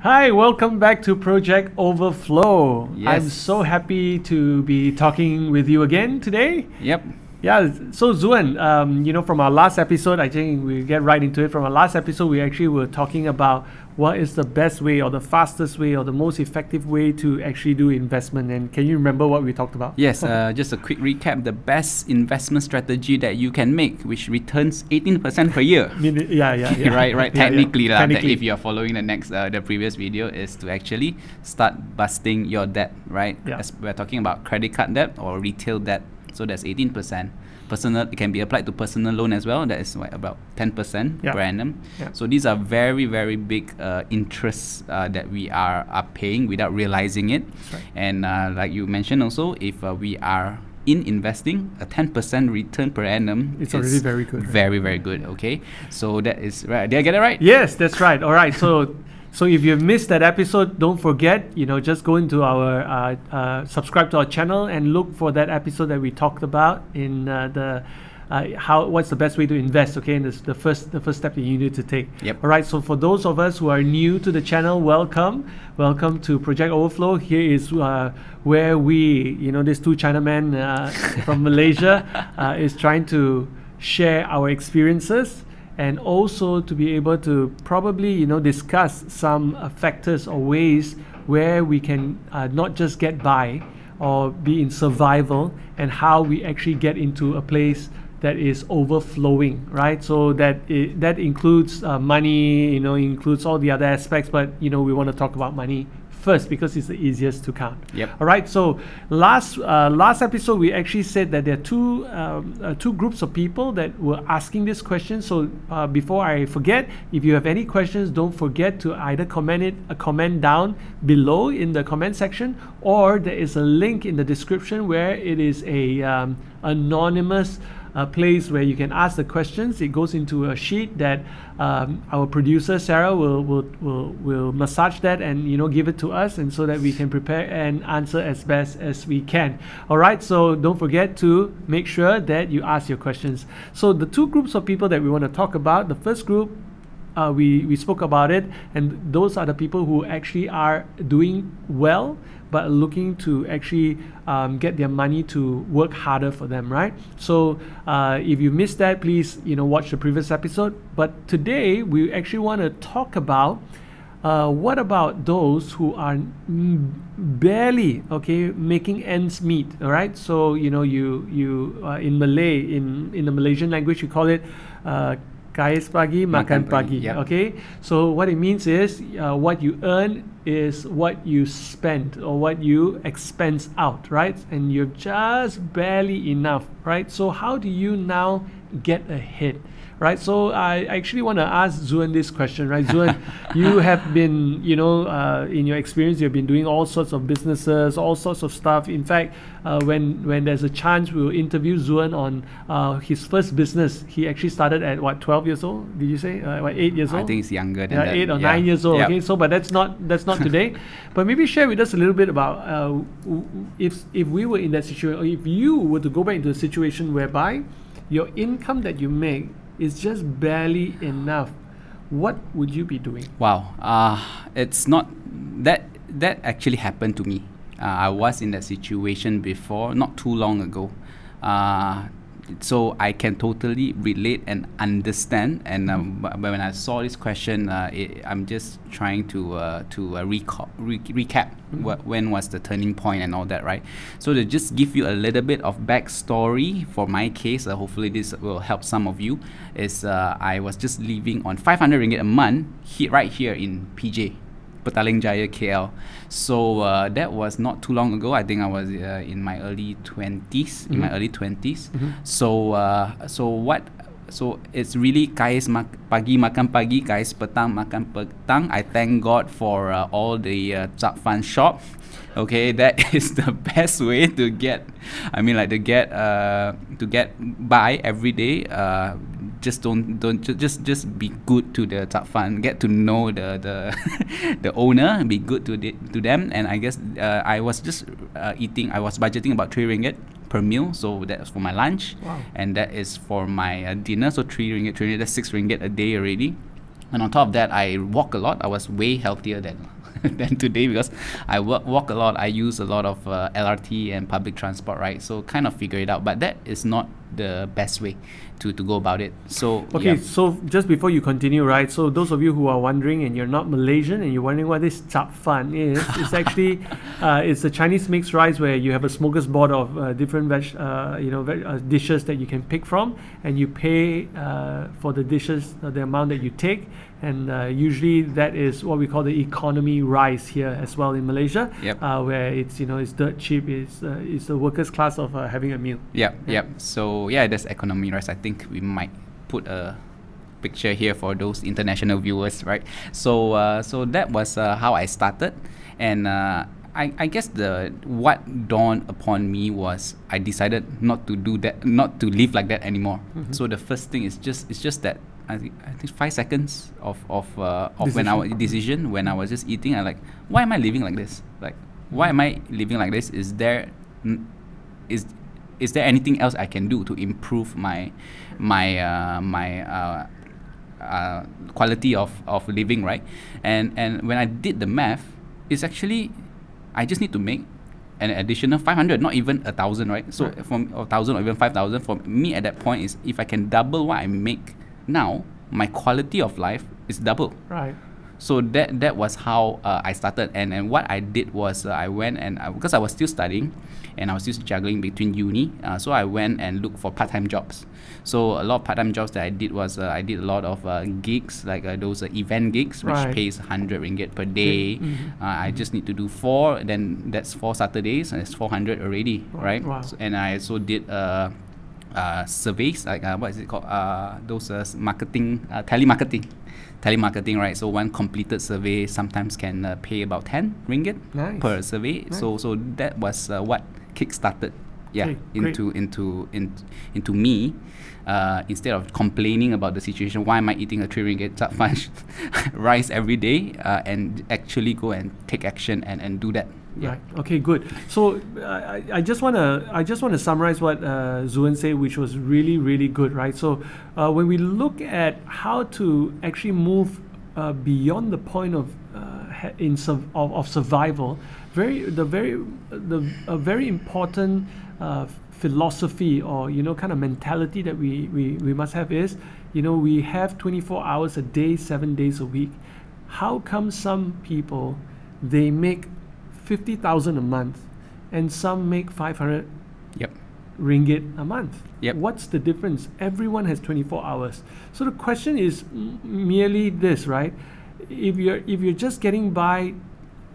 Hi, welcome back to Project Overflow. Yes. I'm so happy to be talking with you again today. Yep. Yeah, so Zuan, from our last episode, I think we get right into it. From our last episode, we actually were talking about what is the best way or the fastest way or the most effective way to actually do investment. And can you remember what we talked about? Yes, just a quick recap. The best investment strategy that you can make, which returns 18% per year. Yeah. right. Yeah, Technically, Technically. if you're following the previous video, is to actually start busting your debt, right? Yeah. As we're talking about credit card debt or retail debt. So that's 18%. Personal, it can be applied to personal loan as well. That is about 10% per annum. Yeah. So these are very, very big interests that we are paying without realizing it. Right. And like you mentioned also, if we are in investing, a 10% return per annum, It's already very good, right? Very, very good. Okay, so that is right. Did I get it right? Yes, that's right. All right. So if you've missed that episode, don't forget, just go into our subscribe to our channel and look for that episode that we talked about in what's the best way to invest. Okay, and this the first step that you need to take. Yep. All right. So for those of us who are new to the channel, welcome to Project Overflow. Here is where we, these two Chinamen from Malaysia is trying to share our experiences, and also to be able to probably discuss some factors or ways where we can not just get by or be in survival, and how we actually get into a place that is overflowing, right? So that includes money, includes all the other aspects, but we want to talk about money first because it's the easiest to count. Yep. All right. So last episode we actually said that there are two groups of people that were asking this question. So before I forget, if you have any questions, don't forget to either comment down below in the comment section, or there is a link in the description where it is a anonymous place where you can ask the questions. It goes into a sheet that our producer Sarah will massage that and give it to us, and so that we can prepare and answer as best as we can. All right, so don't forget to make sure that you ask your questions. So the two groups of people that we want to talk about, the first group, we spoke about it, and those are the people who actually are doing well but looking to actually get their money to work harder for them, right? So if you missed that, please watch the previous episode. But today we actually want to talk about what about those who are barely making ends meet. All right, so you in Malay, in the Malaysian language, you call it pagi, makan pagi. Yep. Okay, so what it means is what you earn is what you spend or what you expense out, right? And you're just barely enough, right? So how do you now get ahead? Right, so I actually want to ask Zuan this question, right? Zuan, you have been, in your experience, you've been doing all sorts of businesses, all sorts of stuff. In fact, when there's a chance, we will interview Zuan on his first business. He actually started at 12 years old? Did you say 8 years old? I think it's younger than that. 8 or 9 years old. Yep. Okay, so but that's not today. But maybe share with us a little bit about if we were in that situation, or if you were to go back into a situation whereby your income that you make is just barely enough, what would you be doing? Wow, it's not that actually happened to me. I was in that situation before, not too long ago. So I can totally relate and understand. And when I saw this question, I'm just trying to recap when was the turning point and all that, right? So to just give you a little bit of backstory for my case, hopefully this will help some of you. Is I was just living on 500 ringgit a month right here in PJ. Petaling Jaya, KL. So that was not too long ago. I think I was in my early 20s. So it's really pagi makan pagi, petang makan petang. I thank God for all the chap fan shop. Okay, that is the best way to get by every day. Just just be good to the chap fan, get to know the the owner, be good to them. And I guess I was just I was budgeting about 3 ringgit per meal, so that's for my lunch. Wow. And that is for my dinner, so 3 ringgit, that's 6 ringgit a day already. And on top of that, I walk a lot. I was way healthier than than today because I walk a lot. I use a lot of LRT and public transport, right? So kind of figure it out. But that is not the best way to go about it. So Okay, yeah. so just before you continue, right? So those of you who are wondering and you're not Malaysian and you're wondering what this chap fan is, it's actually it's a Chinese mixed rice where you have a smorgasbord of different dishes that you can pick from, and you pay for the dishes the amount that you take, and usually that is what we call the economy rice here as well in Malaysia, Yep. where it's it's dirt cheap. It's the workers class of having a meal. Yep. So yeah, that's economy rice. I think we might put a picture here for those international viewers, right? So so that was how I started, and I guess what dawned upon me was I decided not to do that, not to live like that anymore. So the first thing is just that I think 5 seconds of when I was decision when I was just eating. I like, why am I living like this? Like, why am I living like this? Is there anything else I can do to improve my quality of living, right? And when I did the math, it's actually I just need to make an additional 500, not even 1,000, right? So Right. from 1,000 or even 5,000, for me at that point is if I can double what I make now, my quality of life is double. Right. So that was how I started, and what I did was I went and because I was still studying and I was still juggling between uni, so I went and looked for part-time jobs. So a lot of part-time jobs that I did was I did a lot of gigs, like those event gigs, which Right. pays 100 ringgit per day. I just need to do 4, then that's 4 Saturdays, and it's 400 already, right? Wow. So, and I also did surveys, like what is it called? Those telemarketing, right? So one completed survey sometimes can pay about 10 ringgit Nice. per survey. Nice. So that was what kick-started, Okay, great. into me. Instead of complaining about the situation, why am I eating a 3 ringgit chap funch rice every day, and actually go and take action and do that. Yeah. Right. Okay. Good. So I just wanna summarize what Zuan said, which was really good, right? So when we look at how to actually move beyond the point of survival, a very important philosophy or kind of mentality that we must have is, we have 24 hours a day, 7 days a week. How come some people they make 50,000 a month and some make 500 Yep. ringgit a month? Yep. What's the difference? Everyone has 24 hours. So the question is merely this, right? If you're just getting by,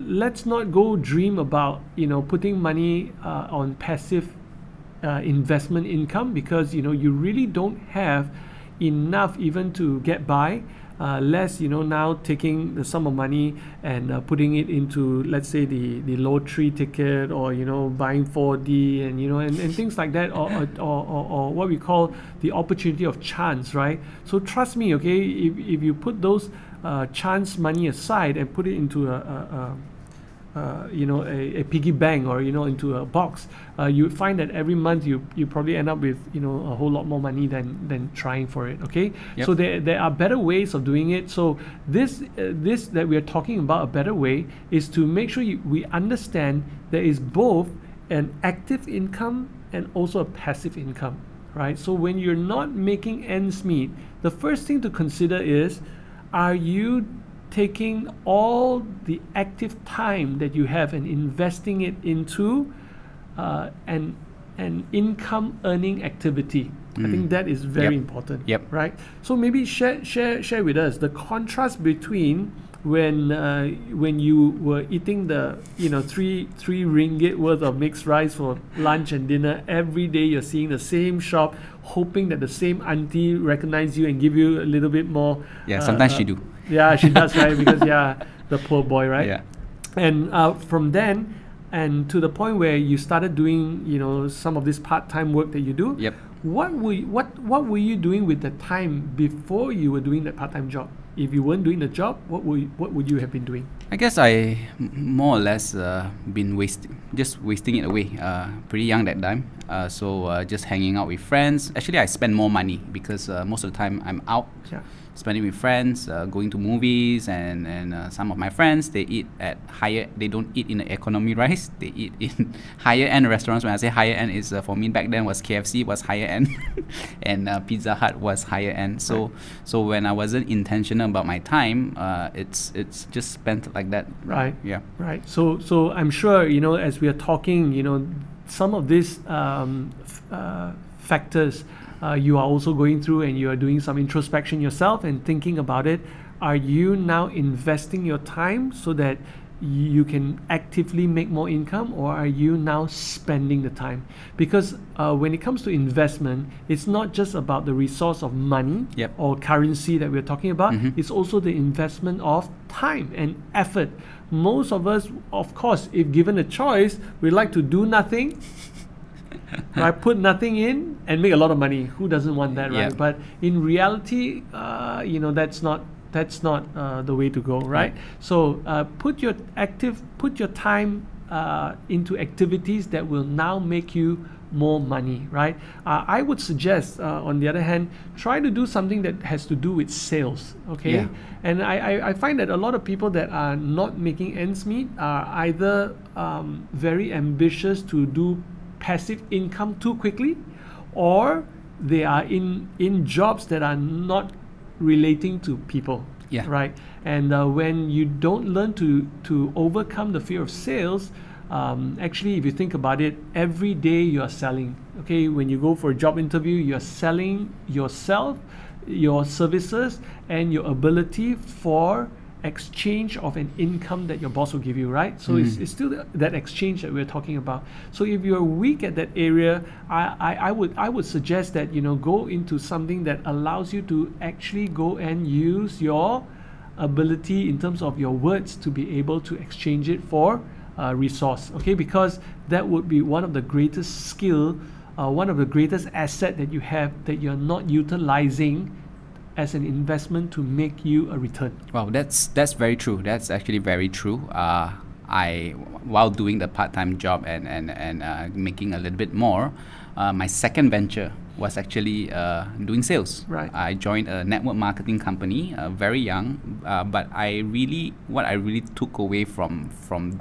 let's not go dream about putting money on passive investment income, because you really don't have enough even to get by. Less now taking the sum of money and putting it into, let's say, the lottery ticket, or buying 4D and and things like that, or what we call the opportunity of chance, right? So trust me, okay, if you put those chance money aside and put it into a piggy bank, or into a box, you find that every month you probably end up with a whole lot more money than trying for it. Okay. Yep. So there are better ways of doing it. So this that we are talking about, a better way, is to make sure we understand there is both an active income and also a passive income, right? So when you're not making ends meet, the first thing to consider is, are you taking all the active time that you have and investing it into an income earning activity? I think that is very Yep. important. Yep. Right. So maybe share with us the contrast between when you were eating the 3 ringgit worth of mixed rice for lunch and dinner every day. You're seeing the same shop, hoping that the same auntie recognize you and give you a little bit more. Yeah, sometimes she do. Yeah, she does, right? Because the poor boy, right? Yeah. And from then, and to the point where you started doing some of this part-time work that you do. Yep. What were you doing with the time before you were doing that part-time job? If you weren't doing the job, what would you have been doing? I guess I more or less been wasting it away. Pretty young that time, so just hanging out with friends. Actually, I spend more money because most of the time I'm out. Yeah. spending with friends, going to movies, and some of my friends, they eat at they don't eat in the economy rice, they eat in higher end restaurants. When I say higher end, is for me back then was KFC was higher end, and Pizza Hut was higher end. So when I wasn't intentional about my time, it's just spent like that. Right. Yeah. Right. So I'm sure, as we are talking, some of these factors you are also going through, and you are doing some introspection yourself and thinking about it. Are you now investing your time so that you can actively make more income, or are you now spending the time? Because when it comes to investment, it's not just about the resource of money Yep. or currency that we're talking about. It's also the investment of time and effort. Most of us, of course, if given a choice, we like to do nothing, right? Put nothing in and make a lot of money. Who doesn't want that, right? Yeah. But in reality, that's not the way to go, right? So put your time into activities that will now make you more money, right? I would suggest, on the other hand, try to do something that has to do with sales, okay? Yeah. And I find that a lot of people that are not making ends meet are either very ambitious to do passive income too quickly, or they are in jobs that are not relating to people. Yeah. Right. And when you don't learn to overcome the fear of sales, actually, if you think about it, every day you are selling. Okay, when you go for a job interview, you are selling yourself, your services, and your ability for exchange of an income that your boss will give you, right? So it's still that exchange that we're talking about. So if you're weak at that area, I would suggest that go into something that allows you to actually go and use your ability in terms of your words to be able to exchange it for resource, okay? Because that would be one of the greatest skill, one of the greatest asset that you have that you're not utilizing as an investment to make you a return. Wow, that's very true. That's actually very true. While doing the part-time job and making a little bit more, my second venture was actually doing sales. Right. I joined a network marketing company, very young, but what I really took away from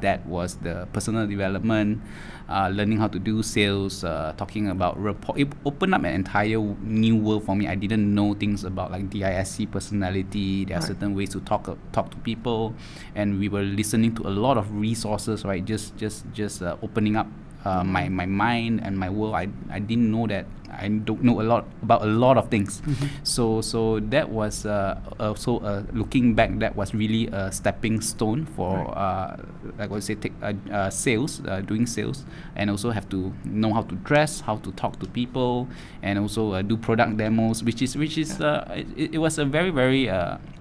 that was the personal development, learning how to do sales, talking about rapport. It opened up an entire new world for me. I didn't know things about like DISC personality. There are certain ways to talk to people, and we were listening to a lot of resources, right? Just opening up my mind and my world. I didn't know that. I don't know a lot about a lot of things. So that was also looking back, that was really a stepping stone for like what say sales, doing sales, and also have to know how to dress, how to talk to people, and also do product demos, which is it was a very very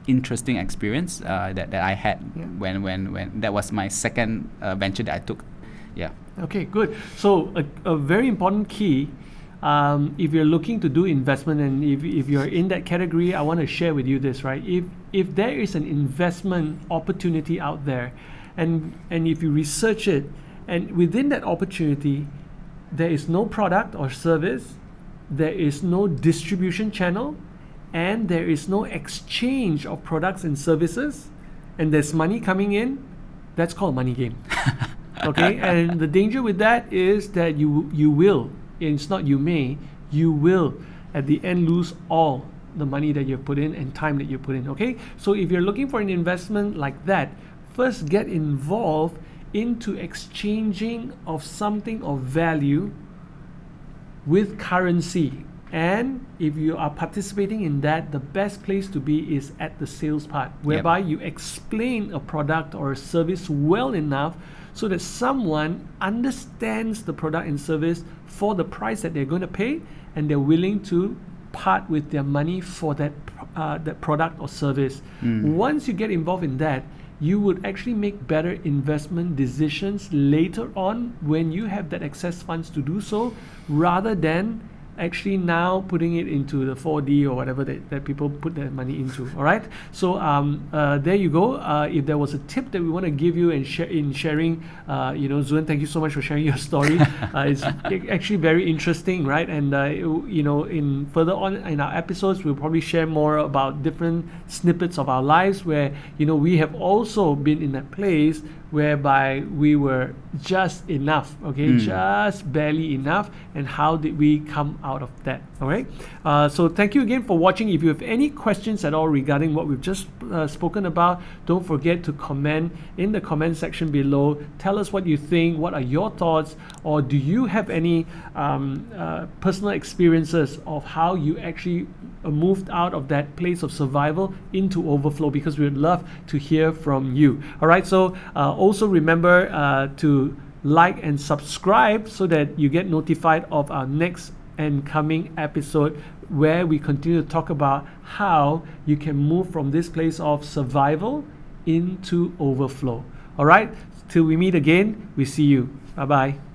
interesting experience that I had when that was my second venture that I took. Yeah. Okay, good. So a very important key, if you're looking to do investment, and if you're in that category, I want to share with you this, right? If there is an investment opportunity out there, and if you research it, and within that opportunity, there is no product or service, there is no distribution channel, and there is no exchange of products and services, and there's money coming in, that's called money game. Okay, and the danger with that is that you will, and it's not you may, you will at the end lose all the money that you've put in and time that you put in. Okay, so if you're looking for an investment like that, first get involved into exchanging of something of value with currency. And if you are participating in that, the best place to be is at the sales part, whereby you explain a product or a service well enough so that someone understands the product and service for the price that they're going to pay, and they're willing to part with their money for that product or service. Once you get involved in that, you would actually make better investment decisions later on when you have that excess funds to do so, rather than actually now putting it into the 4D or whatever that people put their money into. All right. So there you go. If there was a tip that we want to give you in sharing, Zuen, thank you so much for sharing your story. It's actually very interesting, right? And in further on in our episodes, we'll probably share more about different snippets of our lives where we have also been in that place whereby we were just enough, okay, just barely enough, and how did we come out of that? All right. So thank you again for watching. If you have any questions at all regarding what we've just spoken about, don't forget to comment in the comment section below. Tell us what you think. What are your thoughts? Or do you have any personal experiences of how you actually moved out of that place of survival into overflow? Because we would love to hear from you. All right. So also remember to like and subscribe so that you get notified of our next and coming episode, where we continue to talk about how you can move from this place of survival into overflow. All right, till we meet again, we see you. Bye bye.